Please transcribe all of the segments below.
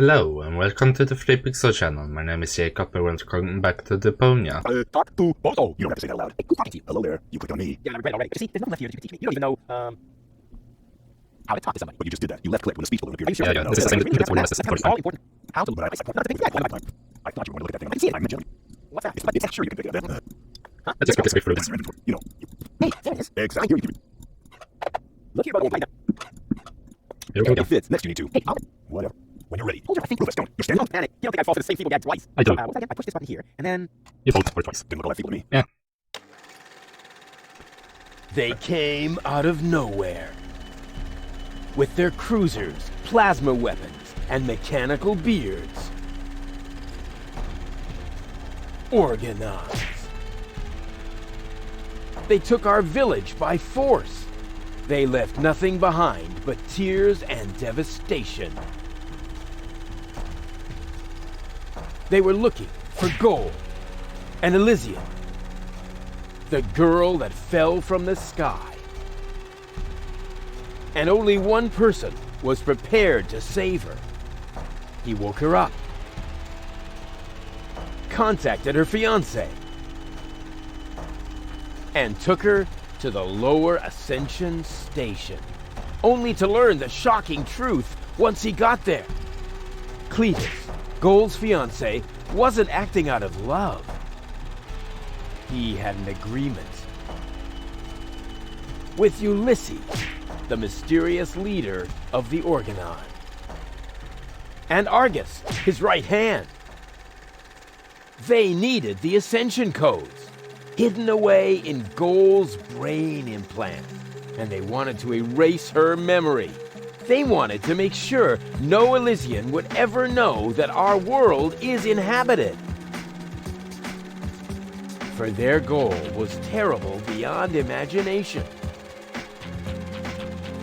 Hello and welcome to the Free Pixel channel. My name is Jacob and welcome back to Deponia. Talk to Bozo. You don't have to say that loud. Hey, who's talking to you? Hello there. You clicked on me. Yeah, I read it already. But see, there's nothing left here that you can teach me. You don't even know, how to talk to somebody. But you just did that. You left click when the speech balloon appeared. Are you sure? Yeah, this is the same thing. That's all important. How to... But I thought you were going to look at that thing. I can see it. I'm Jimmy. What's that? It's not sure you can pick it up. Huh? Let's just quickly skip through That's this. your inventory. You know. Hey, there it is. Exactly. Look here, buddy. Here we go. It fits. Next you need to. Hey, I'll... Whatever. When you're ready. Hold your... I think... Rufus, don't. You're standing. Don't panic. You don't think I'd fall for the same feeble gag twice. I do. What's that again? I push this button here, and then... You vote for it twice. Didn't look all that feeble to me. Yeah. They came out of nowhere. With their cruisers, plasma weapons, and mechanical beards. Organized. They took our village by force. They left nothing behind but tears and devastation. They were looking for gold and Elysium, the girl that fell from the sky. And only one person was prepared to save her. He woke her up, contacted her fiancé, and took her to the lower Ascension station, only to learn the shocking truth once he got there. Cletus, Gold's fiancé, wasn't acting out of love. He had an agreement with Ulysses, the mysterious leader of the Organon, and Argus, his right hand. They needed the Ascension codes, hidden away in Gold's brain implant, and they wanted to erase her memory. They wanted to make sure no Elysian would ever know that our world is inhabited. For their goal was terrible beyond imagination.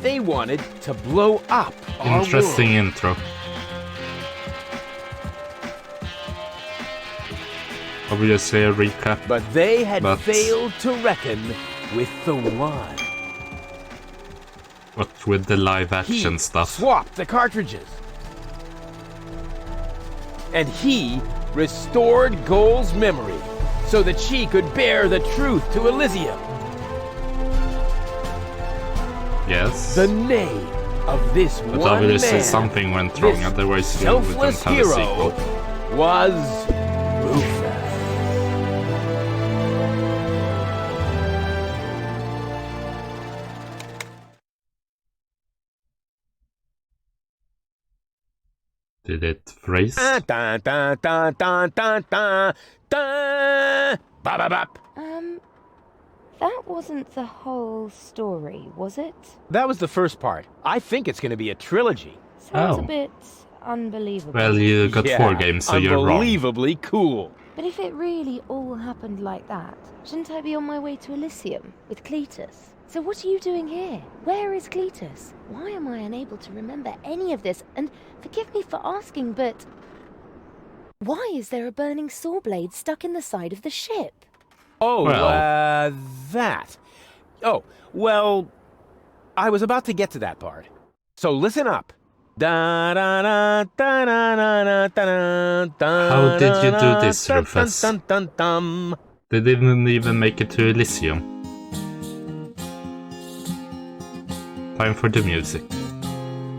They wanted to blow up our Interesting world. intro. Obviously a recap. But they had But- failed to reckon with the One. What with the live action He stuff. swapped the cartridges. And he restored Gold's memory so that she could bear the truth to Elysium. Yes. The name of this But one obviously man, something went wrong, this otherwise you wouldn't selfless have a hero, sequel. was Rufus. Did it freeze? Dun, dun, dun, dun, dun, dun, dun, dun. Bop, bop, bop. That wasn't the whole story, was it? That was the first part. I think it's going to be a trilogy. Sounds Oh. a bit unbelievable. Well, you got 4 games, so you're wrong. Unbelievably cool. But if it really all happened like that, shouldn't I be on my way to Elysium with Cletus? So what are you doing here? Where is Cletus? Why am I unable to remember any of this? And forgive me for asking, but why is there a burning saw blade stuck in the side of the ship? Oh, Well. that. Oh, well, I was about to get to that part. So listen up. Da, da, da, da, da, da, da, da, How did you do this, dun, Rufus? dun, dun, dun, dun. They didn't even make it to Elysium. Time for the music.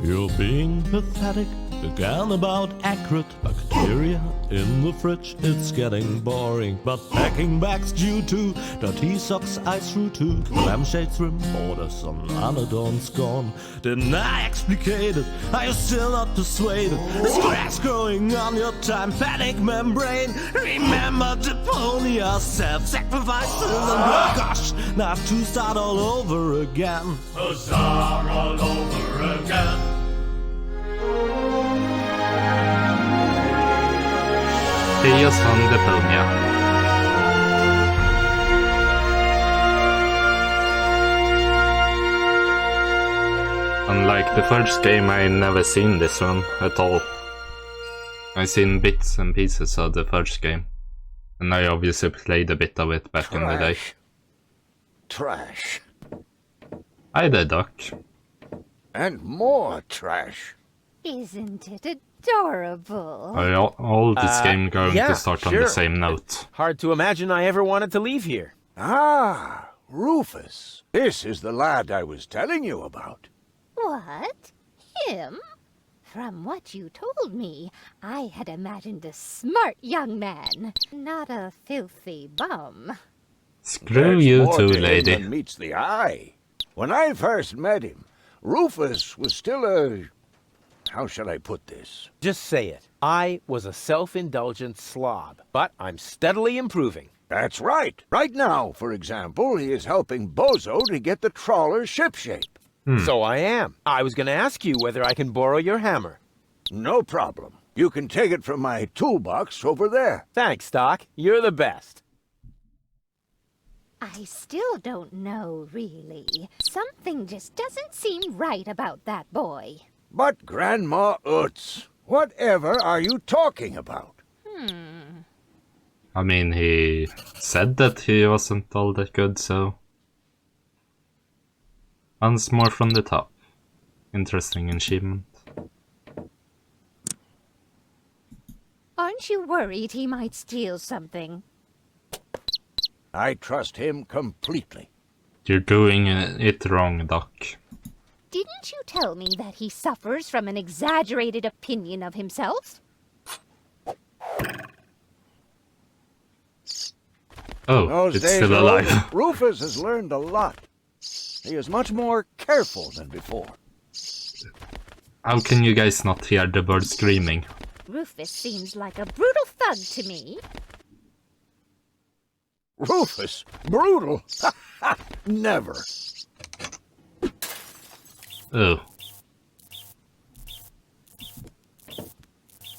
You're being pathetic again about accurate bacteria in the fridge. It's getting boring, but packing bags due to dirty socks ice through to lampshades rim borders on Anadon's gone. Didn't I explicate it? Are you still not persuaded? There's cracks growing on your tympanic membrane. Remember Deponia, self-sacrifices, and oh gosh, now to start all over again. Huzzah all over again. Tales from Deponia. Unlike the first game, I never seen this one at all. I seen bits and pieces of the first game. And I obviously played a bit of it back in the day. Trash. Hi there, Doc. And more trash. Isn't it a adorable. Are all this game going yeah, to start on sure. the same note? Hard to imagine I ever wanted to leave here. Ah, Rufus. This is the lad I was telling you about. What? Him? From what you told me, I had imagined a smart young man, not a filthy bum. Screw There's you more too, to him lady. than meets the eye. When I first met him, Rufus was still a... How shall I put this? Just say it. I was a self-indulgent slob, but I'm steadily improving. That's right. Right now, for example, he is helping Bozo to get the trawler shipshape. So I am. I was going to ask you whether I can borrow your hammer. No problem. You can take it from my toolbox over there. Thanks, Doc. You're the best. I still don't know, really. Something just doesn't seem right about that boy. But Grandma Utz, whatever are you talking about? I mean, he said that he wasn't all that good, so... Once more from the top. Interesting achievement. Aren't you worried he might steal something? I trust him completely. You're doing it wrong, Doc. Didn't you tell me that he suffers from an exaggerated opinion of himself? Oh, Those it's days still are alive. over. Rufus has learned a lot. He is much more careful than before. How can you guys not hear the bird screaming? Rufus seems like a brutal thug to me. Rufus? Brutal? Never. Oh.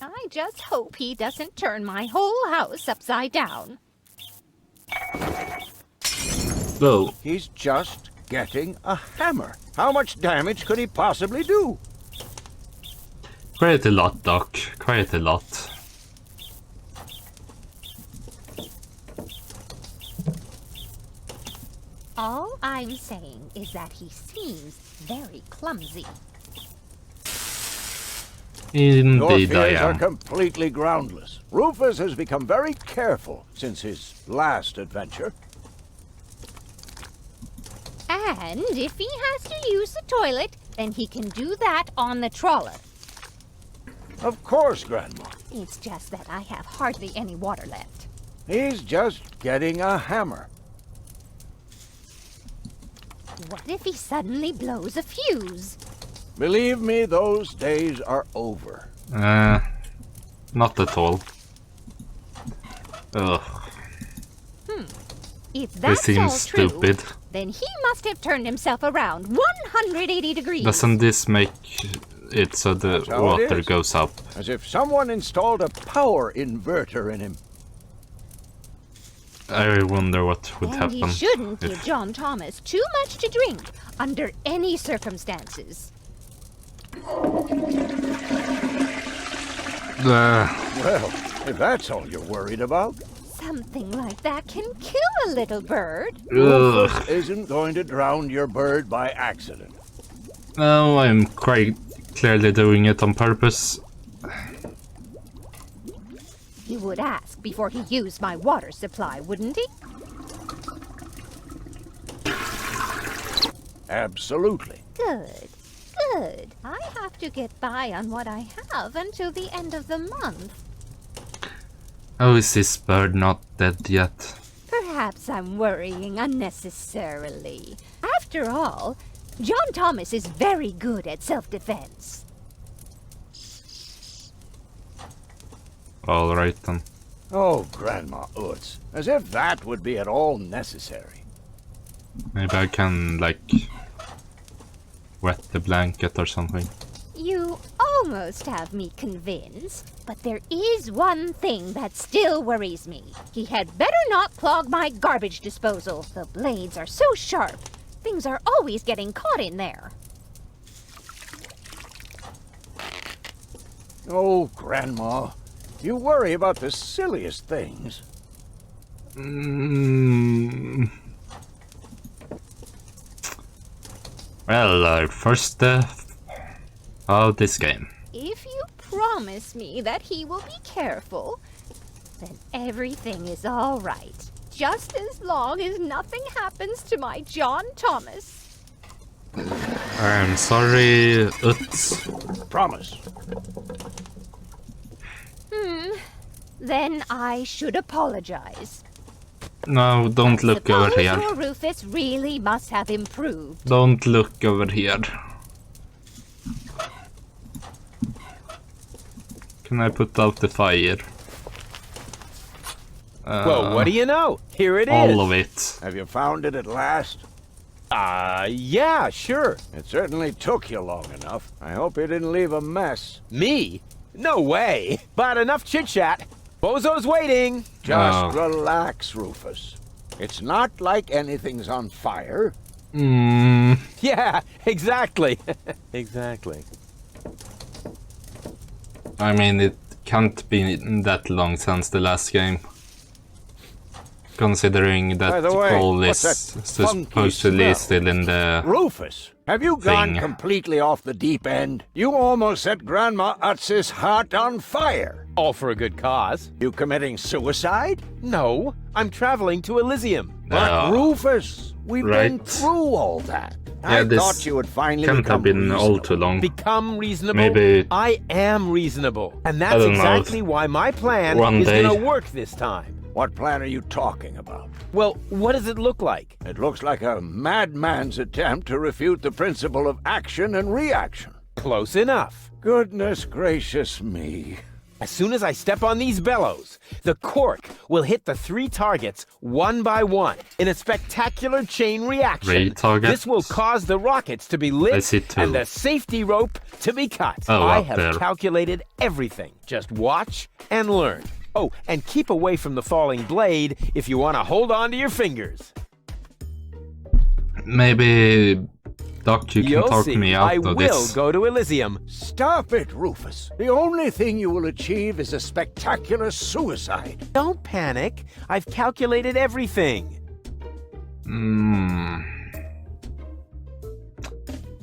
I just hope he doesn't turn my whole house upside down. Whoa. He's just getting a hammer. How much damage could he possibly do? Quite a lot, Doc. Quite a lot. All I'm saying is that he seems very clumsy. Your Indeed I fears are am. completely groundless. Rufus has become very careful since his last adventure. And if he has to use the toilet, then he can do that on the trawler. Of course, Grandma. It's just that I have hardly any water left. He's just getting a hammer. What if he suddenly blows a fuse? Believe me, those days are over. Not at all. Ugh, If this that's all seems true, stupid. then he must have turned himself around 180 degrees. Doesn't this make it so the That's how it water is. goes up? As if someone installed a power inverter in him. I wonder what would And happen. he shouldn't give if... John Thomas too much to drink under any circumstances. Well, if that's all you're worried about, Something like that can kill a little bird. Rufus Ugh. isn't going to drown your bird by accident. No, I'm quite clearly doing it on purpose. He would ask before he used my water supply, wouldn't he? Absolutely. Good. Good. I have to get by on what I have until the end of the month. How is this bird not dead yet? Perhaps I'm worrying unnecessarily. After all, John Thomas is very good at self-defense. Alright then. Oh, Grandma Utz, as if that would be at all necessary. Maybe I can, like, wet the blanket or something. You almost have me convinced, but there is one thing that still worries me. He had better not clog my garbage disposal. The blades are so sharp. Things are always getting caught in there. Oh, Grandma, you worry about the silliest things. Well, first, how this game? If you promise me that he will be careful, then everything is all right. Just as long as nothing happens to my John Thomas. I'm sorry, Uts. Promise. Then I should apologize. No, don't look over Suppose here. your Rufus really must have improved. Don't look over here. Can I put out the fire? Well, what do you know? Here it is. All of it. Have you found it at last? Yeah, sure. It certainly took you long enough. I hope you didn't leave a mess. Me? No way. But enough chit-chat. Bozo's waiting. Just relax, Rufus. It's not like anything's on fire. Yeah, exactly. Exactly. I mean, it can't be that long since the last game. Considering that By the way, Cole is what's that funky supposedly smell? still in the... Rufus, have you gone Thing. completely off the deep end? You almost set Grandma Utz's heart on fire. All for a good cause. You committing suicide? No, I'm traveling to Elysium. But Rufus, we've been Right. through all that. Yeah, I this thought you would finally can't become have been all reasonable. too long. Become reasonable? Maybe- I am reasonable. And I that's don't know. exactly why my plan One is day. gonna work this time. What plan are you talking about? Well, what does it look like? It looks like a madman's attempt to refute the principle of action and reaction. Close enough. Goodness gracious me. As soon as I step on these bellows, the cork will hit the 3 targets one by one in a spectacular chain reaction. 3 targets? This will cause the rockets to be I lit see 2. and the safety rope to be cut. Oh, I up have there. calculated everything. Just watch and learn. Oh, and keep away from the falling blade if you want to hold on to your fingers. Maybe... Doc, you can You'll talk see. me out I of will this. go to Elysium. Stop it, Rufus. The only thing you will achieve is a spectacular suicide. Don't panic. I've calculated everything.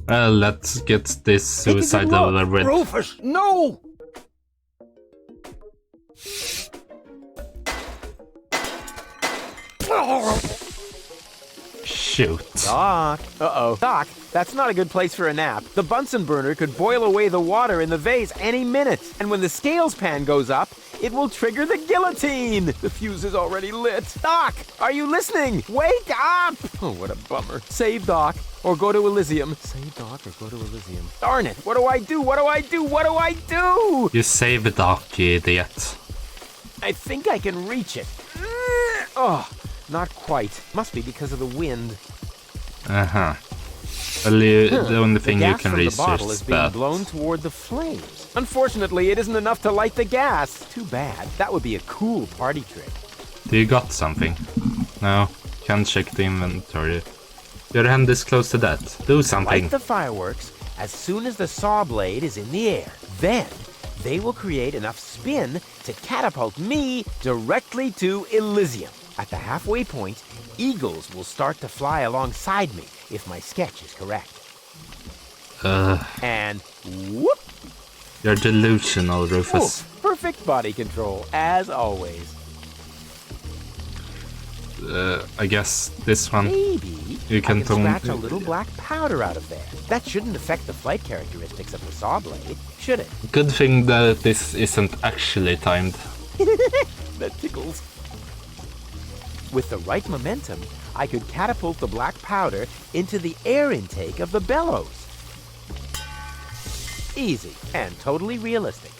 Well, let's get this Take a good suicide look. over with. Rufus, no! Shoot. Doc. Uh-oh. Doc, that's not a good place for a nap. The Bunsen burner could boil away the water in the vase any minute. And when the scales pan goes up, it will trigger the guillotine. The fuse is already lit. Doc, are you listening? Wake up! Oh, what a bummer. Save Doc or go to Elysium. Save Doc or go to Elysium. Darn it. What do I do? What do I do? What do I do? You save Doc, you idiot. I think I can reach it. Oh, not quite. Must be because of the wind. Uh-huh. Well, the only thing the you gas can from the reach bottle is is being that. blown toward the flames. Unfortunately, it isn't enough to light the gas. Too bad. That would be a cool party trick. Do you got something? No, can't check the inventory. Your hand is close to that. Do something. Light the fireworks as soon as the saw blade is in the air. Then they will create enough spin to catapult me directly to Elysium. At the halfway point, eagles will start to fly alongside me if my sketch is correct. And whoop! You're delusional, Rufus. Oof, perfect body control, as always. I guess this one. Maybe You can I can scratch a don't- little black powder out of there. That shouldn't affect the flight characteristics of the saw blade, should it? Good thing that this isn't actually timed. That tickles. With the right momentum, I could catapult the black powder into the air intake of the bellows. Easy and totally realistic.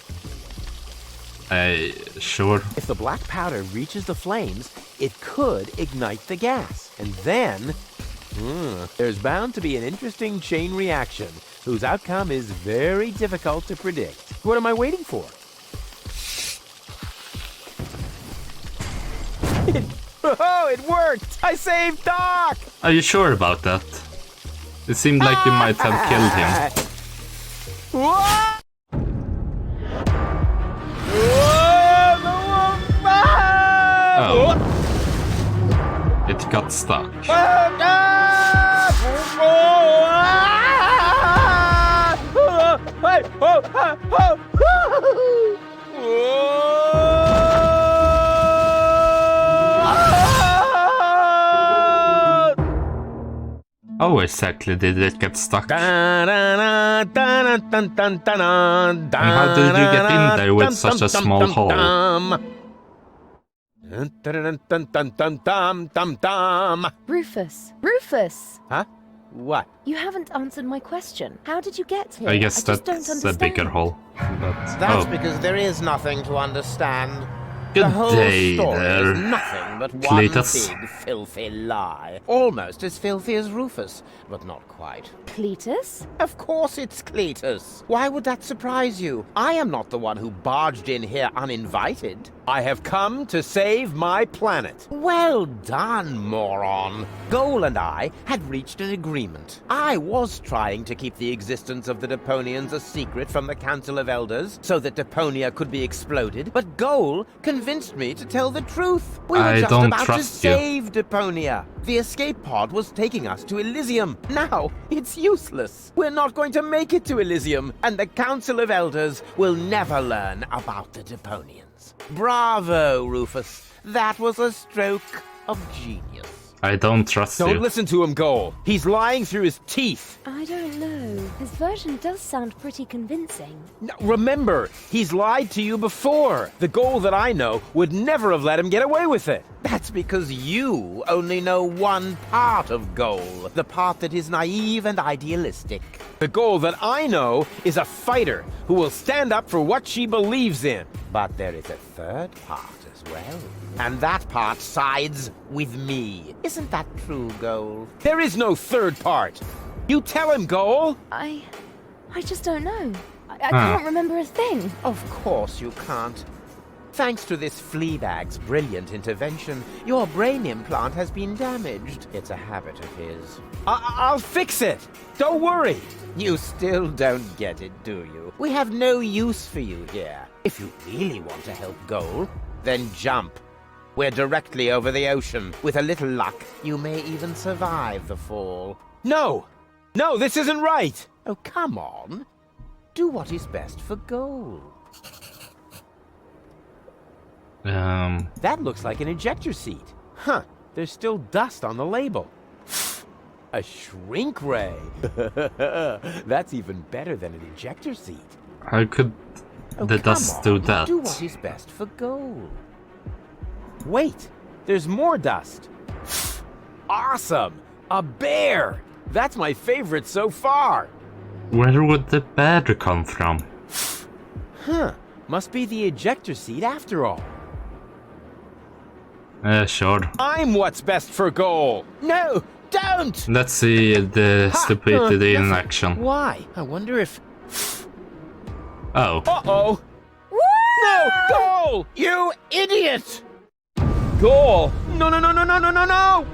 Sure. If the black powder reaches the flames, it could ignite the gas. And then, there's bound to be an interesting chain reaction whose outcome is very difficult to predict. What am I waiting for? Oh, it worked! I saved Doc! Are you sure about that? It seemed like you might have killed him. Whoa! Oh. It got stuck. How exactly did it get stuck? And how did you get in there with such a small hole? Rufus! Rufus! Huh? What? You haven't answered my question. How did you get here? I guess just don't that's a understand. bigger hole. But, That's oh, because there is nothing to understand. good The whole day story there, is nothing but one Cletus. big filthy lie. Almost as filthy as Rufus, but not quite. Cletus? Of course it's Cletus. Why would that surprise you? I am not the one who barged in here uninvited. I have come to save my planet. Well done, moron. Goal and I had reached an agreement. I was trying to keep the existence of the Deponians a secret from the Council of Elders so that Deponia could be exploded, but Goal convinced me to tell the truth. We were I just don't about to trust you. save Deponia. The escape pod was taking us to Elysium. Now, it's useless. We're not going to make it to Elysium, and the Council of Elders will never learn about the Deponians. Bravo, Rufus. That was a stroke of genius. I don't trust Don't you. listen to him, Goal. He's lying through his teeth. I don't know. His version does sound pretty convincing. No, remember, he's lied to you before. The Goal that I know would never have let him get away with it. That's because you only know one part of Goal, the part that is naive and idealistic. The Goal that I know is a fighter who will stand up for what she believes in. But there is a third part as well. And that part sides with me. Isn't that true, Goal? There is no third part. You tell him, Goal. I just don't know. I can't remember a thing. Of course you can't. Thanks to this Fleabag's brilliant intervention, your brain implant has been damaged. It's a habit of his. I'll fix it. Don't worry. You still don't get it, do you? We have no use for you here. If you really want to help Goal, then jump. We're directly over the ocean. With a little luck, you may even survive the fall. No, this isn't right. Oh, come on. Do what is best for Goal. That looks like an ejector seat. Huh, there's still dust on the label. A shrink ray. That's even better than an ejector seat. How could the dust do that? Do what is best for Goal. Wait, there's more dust. Awesome! A bear! That's my favorite so far. Where would the bear come from? Huh, must be the ejector seat after all. Sure. I'm what's best for Goal. No, don't! Let's see the stupidity in action. Why? I wonder if... Oh. Uh-oh! No! Goal! You idiot! Goal! No!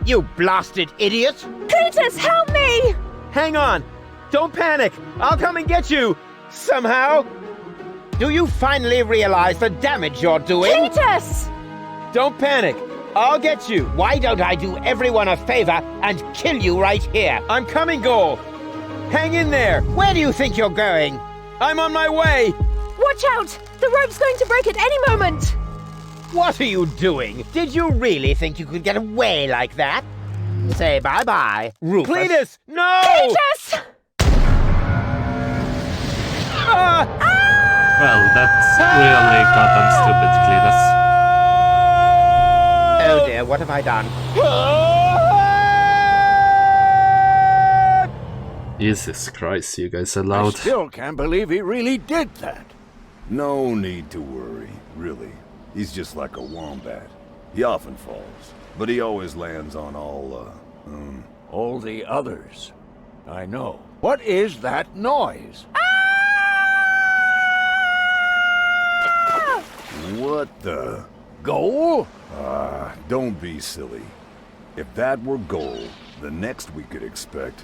You blasted idiot! Cletus, help me! Hang on! Don't panic! I'll come and get you! Somehow! Do you finally realize the damage you're doing? Cletus! Don't panic! I'll get you! Why don't I do everyone a favor and kill you right here? I'm coming, Goal! Hang in there! Where do you think you're going? I'm on my way! Watch out! The rope's going to break at any moment! What are you doing? Did you really think you could get away like that? Say bye-bye, Rufus. Cletus! No! Cletus! Well, that's really goddamn stupid, Cletus. Oh dear, what have I done? Jesus Christ, you guys are I loud. still can't believe he really did that. No need to worry, really. He's just like a wombat. He often falls, but he always lands on All the others. I know. What is that noise? What the? Goal? Don't be silly. If that were gold, the next we could expect.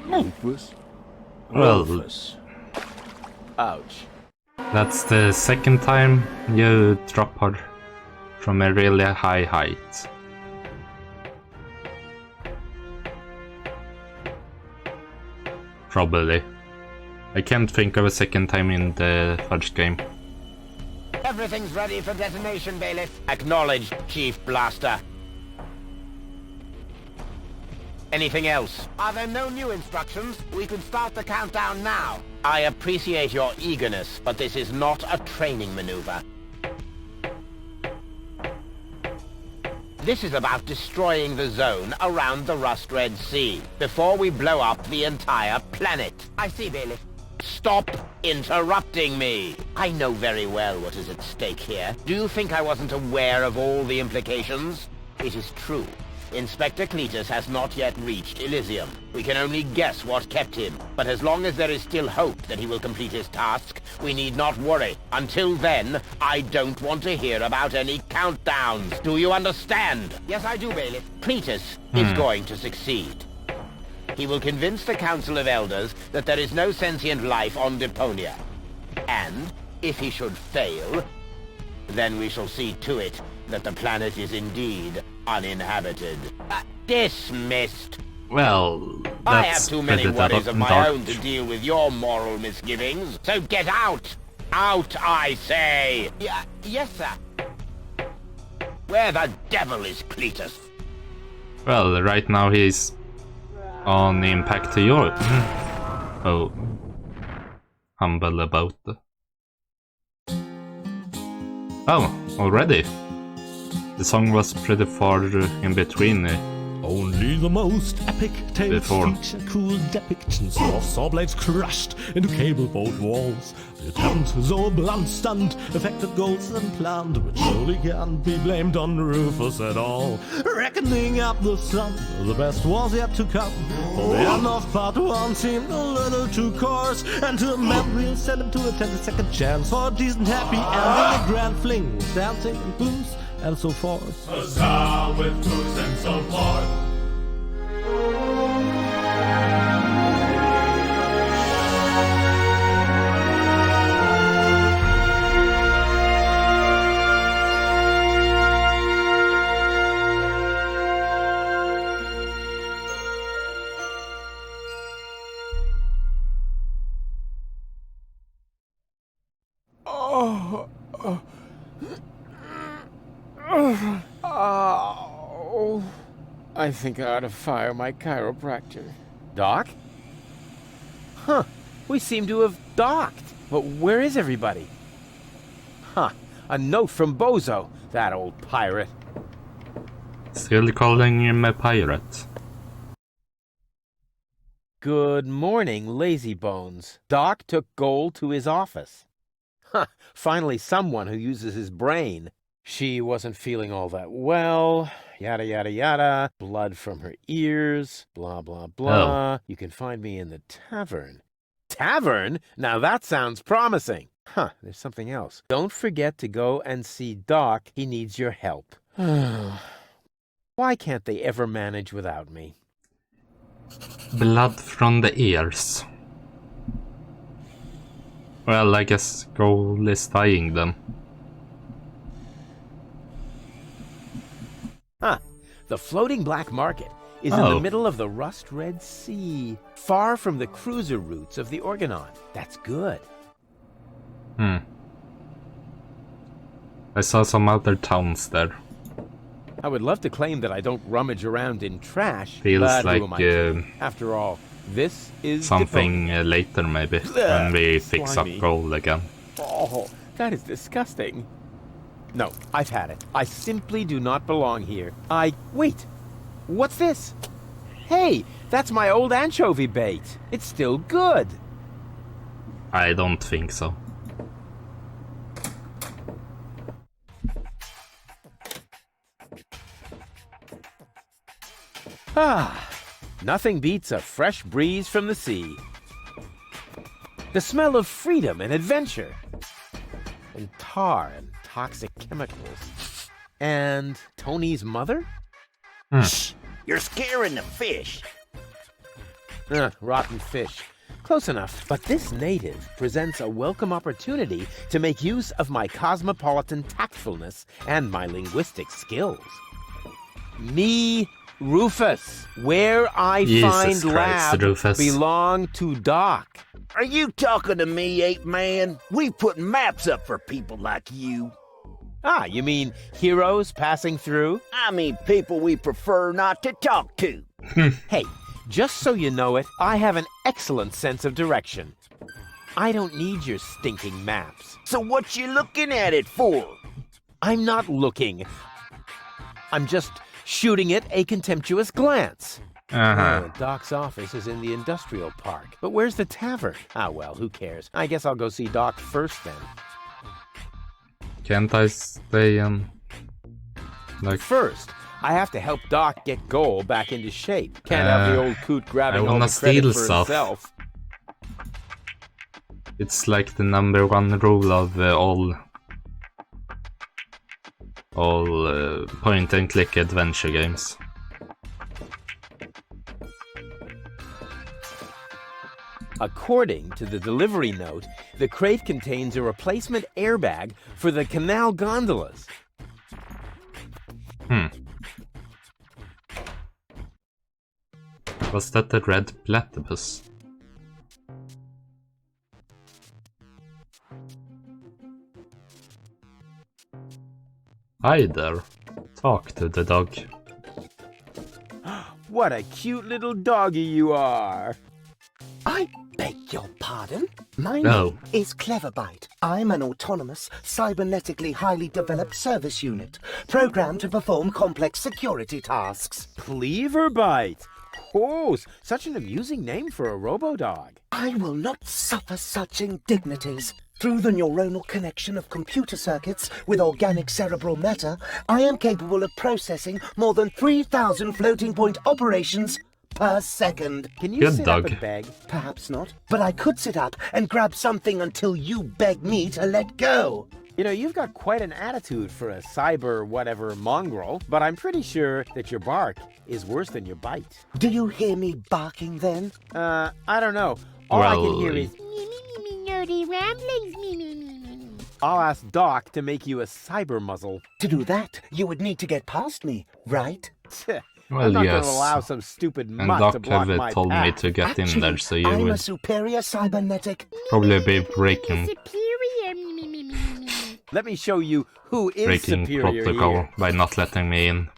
Rufus? Well, Rufus. Ouch. that's the second time you drop her from a really high height. Probably. I can't think of a second time in the first game. Everything's ready for detonation, Bailiff. Acknowledged, Chief Blaster. Anything else? Are there no new instructions? We could start the countdown now. I appreciate your eagerness, but this is not a training maneuver. This is about destroying the zone around the Rust Red Sea before we blow up the entire planet. I see, Bailiff. Stop interrupting me. I know very well what is at stake here. Do you think I wasn't aware of all the implications? It is true. Inspector Cletus has not yet reached Elysium. We can only guess what kept him, but as long as there is still hope that he will complete his task, we need not worry. Until then, I don't want to hear about any countdowns. Do you understand? Yes, I do, Bailiff. Cletus is going to succeed. He will convince the Council of Elders that there is no sentient life on Deponia. And, if he should fail, then we shall see to it that the planet is indeed uninhabited. Dismissed. Well, that's I have too many pretty worries of my dark. own to deal with your moral misgivings. So get out! Out, I say! Yes, sir. Where the devil is Cletus? Well, right now he's on impact to your... Oh. Humble about the... Oh, already? The song was pretty far in between. Only the most epic tales Before. feature cool depictions of saw blades crushed into cable boat walls. The attempt, though a blunt stunt, affected goals and planned, which surely can't be blamed on Rufus at all. Reckoning up the sum, the best was yet to come. For the end of part one seemed a little too coarse, and to a memory sent him to attend a second chance for a decent happy ending. A grand fling with dancing and booze and so forth. Huzzah with booze and so forth. Oh, I think I ought to fire my chiropractor. Doc? Huh, we seem to have docked. But where is everybody? Huh, a note from Bozo, that old pirate. Still calling him a pirate. Good morning, lazy bones. Doc took Gold to his office. Huh, finally someone who uses his brain. She wasn't feeling all that well, yada yada yada, blood from her ears, blah blah blah. You can find me in the tavern. Tavern? Now that sounds promising. Huh, there's something else. Don't forget to go and see Doc. He needs your help. Why can't they ever manage without me? Blood from the ears. Well, I guess Gold is dying then. Huh. The floating black market is in the middle of the Rust Red Sea, far from the cruiser routes of the Organon. That's good. I saw some other towns there. I would love to claim that I don't rummage around in trash. Feels but like who am I kidding? After all, this is something later maybe, when we fix up slimy. Gold again. Oh, that is disgusting. No, I've had it. I simply do not belong here. Wait! What's this? Hey, that's my old anchovy bait. It's still good. I don't think so. Nothing beats a fresh breeze from the sea. The smell of freedom and adventure. And tar and toxic chemicals. And Tony's mother? Shh! You're scaring the fish. Rotten fish. Close enough. But this native presents a welcome opportunity to make use of my cosmopolitan tactfulness and my linguistic skills. Me, Rufus. Where I Jesus find Christ, lab Rufus. belong to Doc. Are you talking to me, ape man? We put maps up for people like you. Ah, you mean heroes passing through? I mean people we prefer not to talk to. Hey, just so you know it, I have an excellent sense of direction. I don't need your stinking maps. So what you looking at it for? I'm not looking. I'm just shooting it a contemptuous glance. Uh-huh. Oh, Doc's office is in the industrial park. But where's the tavern? Ah, well, who cares? I guess I'll go see Doc first then. Can't I stay in? Like, First, I have to help Doc get Goal back into shape. Can't have the old coot grabbing all wanna the credit steal for stuff. himself. it's like the #1 rule of all point-and-click adventure games. According to the delivery note, the crate contains a replacement airbag for the canal gondolas. Was that the red platypus? Hi there. Talk to the dog. What a cute little doggy you are. I beg your pardon? My No. name is Cleverbite. I'm an autonomous, cybernetically highly developed service unit, programmed to perform complex security tasks. Cleverbite. Oh, such an amusing name for a robo-dog. I will not suffer such indignities. Through the neuronal connection of computer circuits with organic cerebral matter, I am capable of processing more than 3,000 floating point operations per second. Can you Good sit dog. up and beg? Perhaps not, but I could sit up and grab something until you beg me to let go. You know, you've got quite an attitude for a cyber whatever mongrel, but I'm pretty sure that your bark is worse than your bite. Do you hear me barking then? I don't know. All I can hear is Nerdy ramblings, I'll ask Doc to make you a cyber muzzle. To do that, you would need to get past me, right? Well, I'm not yes. gonna allow some stupid And mutt to Doc block have my told me path. to get in there, so you I'm will a superior cybernetic. probably be breaking Let me show you who is superior protocol here. by not letting me in.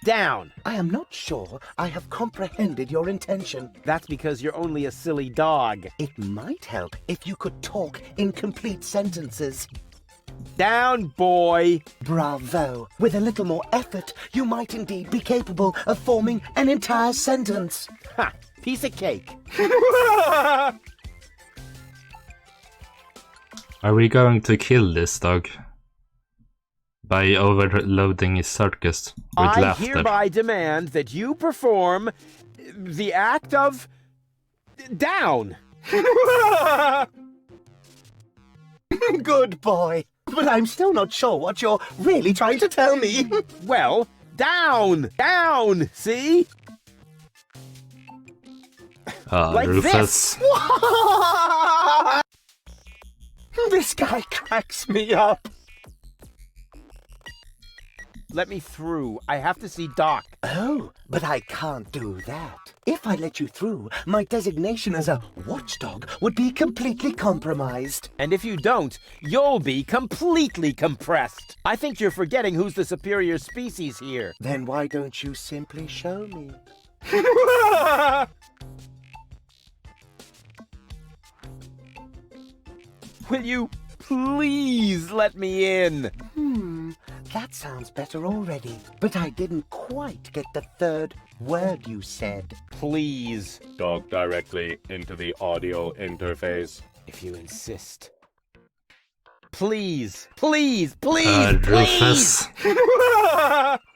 Down. I am not sure I have comprehended your intention. That's because you're only a silly dog. It might help if you could talk in complete sentences. Down, boy. Bravo. With a little more effort, you might indeed be capable of forming an entire sentence. Ha! Piece of cake. Are we going to kill this dog? By overloading his circus with I laughter? hereby demand that you perform the act of down. Good boy. But I'm still not sure what you're really trying to tell me. Well, down, down, see? Like Rufus. This guy cracks me up. Let me through. I have to see Doc. Oh, but I can't do that. If I let you through, my designation as a watchdog would be completely compromised. And if you don't, you'll be completely compressed. I think you're forgetting who's the superior species here. Then why don't you simply show me? Will you please let me in? That sounds better already. But I didn't quite get the third word you said. Please, Talk directly into the audio interface. if you insist. Please, please, please, please! Rufus.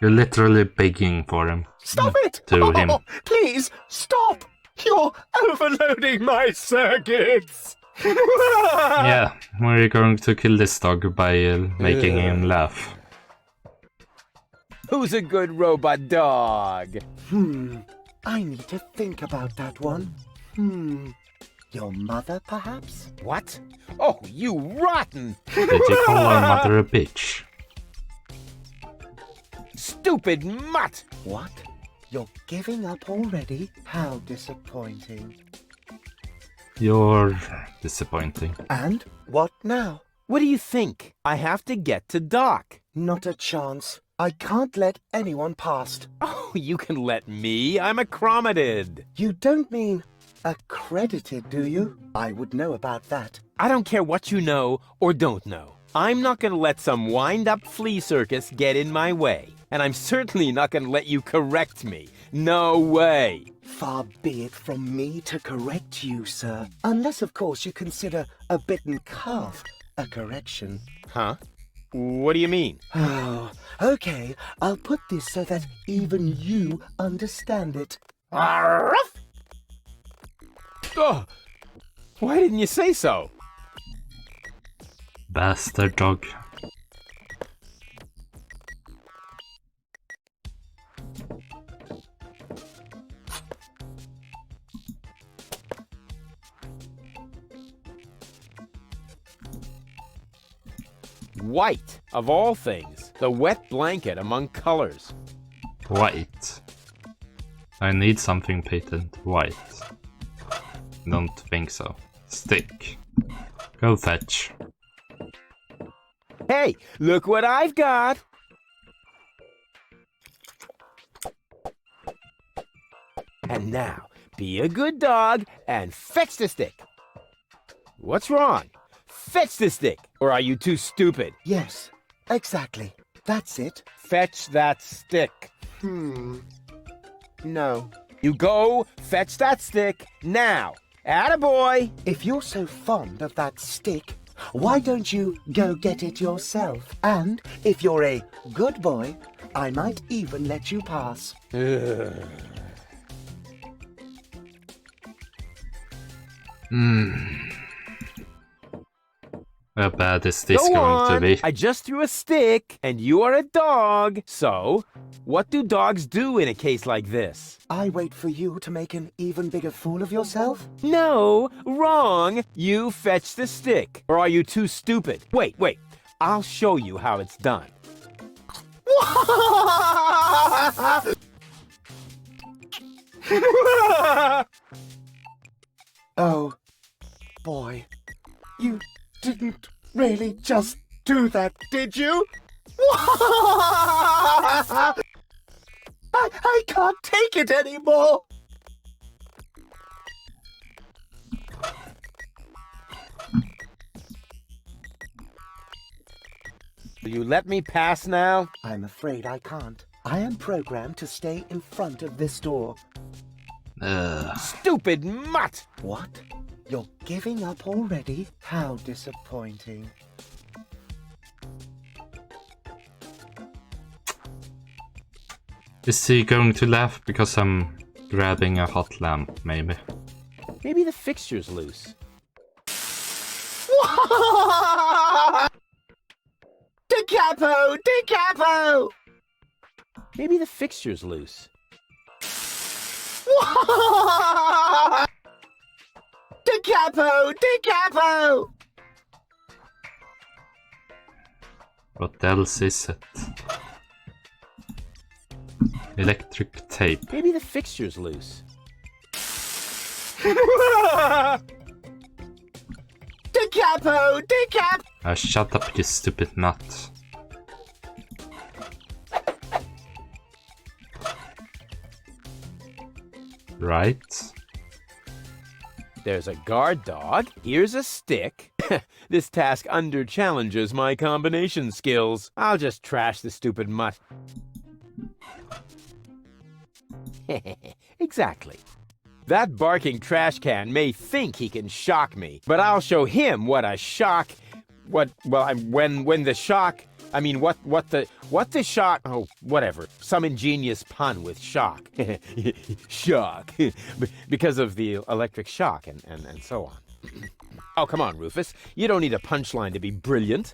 You're literally begging for him. Stop it! To him. Please, stop! You're overloading my circuits! Yeah, we're going to kill this dog by making him laugh. Who's a good robot dog? I need to think about that one. Your mother, perhaps? What? Oh, you rotten! Did you call our mother a bitch? Stupid mutt! What? You're giving up already? How disappointing. You're disappointing. And what now? What do you think? I have to get to dock. Not a chance. I can't let anyone past. Oh, you can let me. I'm accredited. You don't mean accredited, do you? I would know about that. I don't care what you know or don't know. I'm not going to let some wind-up flea circus get in my way. And I'm certainly not going to let you correct me. No way. Far be it from me to correct you, sir. Unless, of course, you consider a bitten calf a correction. Huh? What do you mean? Oh, okay. I'll put this so that even you understand it. Oh, why didn't you say so? Bastard dog. White, of all things. The wet blanket among colors. White. I need something patent white. Don't think so. Stick. Go fetch. Hey, look what I've got! And now, be a good dog and fetch the stick. What's wrong? Fetch the stick, or are you too stupid? Yes, exactly. That's it. Fetch that stick. No. You go fetch that stick now. Attaboy! If you're so fond of that stick, why don't you go get it yourself? And if you're a good boy, I might even let you pass. How bad is this Go going on. to be? I just threw a stick, and you are a dog. So, what do dogs do in a case like this? I wait for you to make an even bigger fool of yourself? No, wrong. You fetch the stick. Or are you too stupid? Wait. I'll show you how it's done. Oh, boy. You didn't really just do that, did you? I can't take it anymore. Will you let me pass now? I'm afraid I can't. I am programmed to stay in front of this door. Stupid mutt! What? You're giving up already? How disappointing. Is he going to laugh because I'm grabbing a hot lamp, maybe? Maybe the fixture's loose. DiCapo! DiCapo! Maybe the fixture's loose. DiCapo! DiCapo! What else is it? Electric tape. Maybe the fixture's loose. DiCapo! DiCapo! Shut up, you stupid nut. Right. There's a guard dog. Here's a stick. This task under-challenges my combination skills. I'll just trash the stupid mutt. Exactly. That barking trash can may think he can shock me, but I'll show him what a shock... what the shock... Oh, whatever. Some ingenious pun with shock. Shock. Because of the electric shock and so on. Oh, come on, Rufus. You don't need a punchline to be brilliant.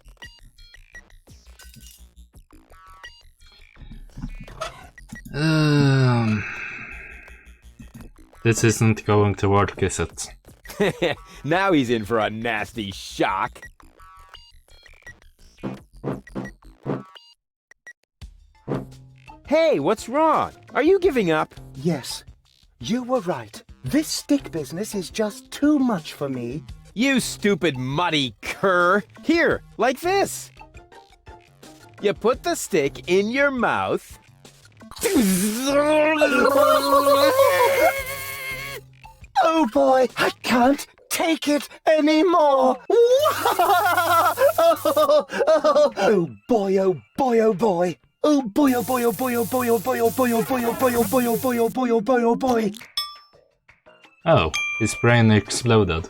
This isn't going to work, is it? Now he's in for a nasty shock. Hey, what's wrong? Are you giving up? Yes, you were right. This stick business is just too much for me. You stupid muddy cur! Here, like this. You put the stick in your mouth. Oh boy, I can't take it anymore. Oh boy, oh boy, oh boy. Oh boy, oh boy, oh boy, oh boy, oh boy, oh boy, oh boy, oh boy, oh boy, oh boy, oh boy, oh boy, oh boy. Oh, his brain exploded.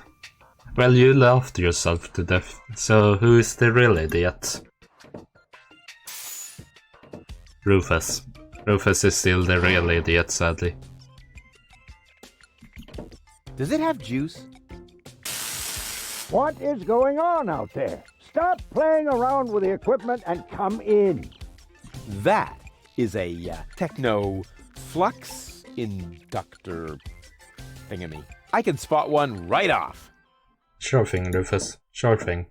Well, you laughed yourself to death, so who is the real idiot? Rufus. Rufus is still the real idiot, sadly. Does it have juice? What is going on out there? Stop playing around with the equipment and come in. That is a techno flux inductor thingamy. I can spot one right off. Sure thing, Rufus. Sure thing.